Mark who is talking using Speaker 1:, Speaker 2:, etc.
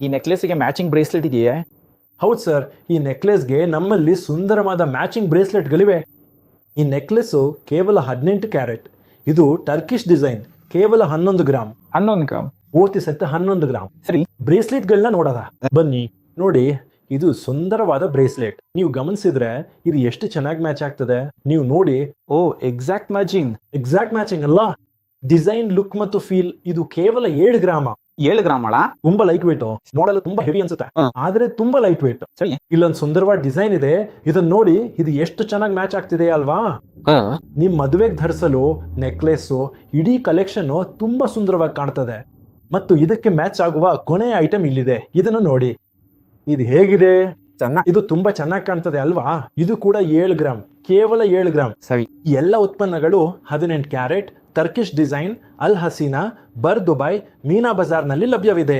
Speaker 1: ಈ ನೆಕ್ಲೆಸ್ಗೆ matching bracelet ಇದೆಯೇ?
Speaker 2: ಹೌದು ಸರ್, ಈ ನೆಕ್ಲೆಸ್ಗೆ ನಮ್ಮಲ್ಲಿ ಸುಂದರವಾದ ಮ್ಯಾಚಿಂಗ್ ಬ್ರೇಸ್ಲೆಟ್ಗಳಿವೆ. ಈ ನೆಕ್ಲೆಸ್ಸು ಕೇವಲ 18 ಕ್ಯಾರೆಟ್. ಇದು ಟರ್ಕಿಶ್ ಡಿಸೈನ್, ಕೇವಲ 11 ಗ್ರಾಮ್.
Speaker 1: 11 ಗ್ರಾಮ್.
Speaker 2: ಪೂರ್ತಿ ಸೆಟ್ 11 ಗ್ರಾಮ್.
Speaker 1: ಸರಿ,
Speaker 2: ಬ್ರೇಸ್ಲೆಟ್ಗಳನ್ನ ನೋಡೋದ ಬನ್ನಿ. ನೋಡಿ, ಇದು ಸುಂದರವಾದ ಬ್ರೇಸ್ಲೆಟ್. ನೀವು ಗಮನಿಸಿದ್ರೆ ಇದು ಎಷ್ಟು ಚೆನ್ನಾಗಿ ಮ್ಯಾಚ್ ಆಗ್ತದೆ. ನೀವು ನೋಡಿ.
Speaker 1: ಓ, ಎಕ್ಸಾಕ್ಟ್ ಮ್ಯಾಚಿಂಗ್.
Speaker 2: ಎಕ್ಸಾಕ್ಟ್ ಮ್ಯಾಚಿಂಗ್ ಅಲ್ಲ, ಡಿಸೈನ್, ಲುಕ್ ಮತ್ತು ಫೀಲ್. ಇದು ಕೇವಲ 7 ಗ್ರಾಮ.
Speaker 1: 7 ಗ್ರಾಮ್ ಅಲ್ಲ?
Speaker 2: ತುಂಬಾ ಲೈಟ್ ವೇಟ್. ನೋಡಲು ತುಂಬಾ ಹೆವಿ ಅನ್ಸುತ್ತೆ, ಆದ್ರೆ ತುಂಬಾ ಲೈಟ್ ವೇಟ್.
Speaker 1: ಸರಿ.
Speaker 2: ಇಲ್ಲೊಂದು ಸುಂದರವಾದ ಡಿಸೈನ್ ಇದೆ. ಇದನ್ನ ನೋಡಿ, ಇದು ಎಷ್ಟು ಚೆನ್ನಾಗಿ ಮ್ಯಾಚ್ ಆಗ್ತಿದೆ ಅಲ್ವಾ? ನಿಮ್ ಮದುವೆಗೆ ಧರಿಸಲು ನೆಕ್ಲೆಸ್, ಇಡೀ ಕಲೆಕ್ಷನ್ ತುಂಬಾ ಸುಂದರವಾಗಿ ಕಾಣ್ತದೆ. ಮತ್ತು ಇದಕ್ಕೆ ಮ್ಯಾಚ್ ಆಗುವ ಕೊನೆಯ ಐಟಮ್ ಇಲ್ಲಿದೆ. ಇದನ್ನು ನೋಡಿ, ಇದು ಹೇಗಿದೆ? ಇದು ತುಂಬಾ ಚೆನ್ನಾಗಿ ಕಾಣ್ತದೆ ಅಲ್ವಾ? ಇದು ಕೂಡ 7 ಗ್ರಾಮ್, ಕೇವಲ 7 ಗ್ರಾಮ್.
Speaker 1: ಸರಿ.
Speaker 2: ಈ ಎಲ್ಲ ಉತ್ಪನ್ನಗಳು 18 ಕ್ಯಾರೆಟ್, ಟರ್ಕಿಶ್ ಡಿಸೈನ್, ಅಲ್ ಹಸೀನಾ, ಬರ್ ದುಬೈ, ಮೀನಾ ಬಜಾರ್ನಲ್ಲಿ ಲಭ್ಯವಿದೆ.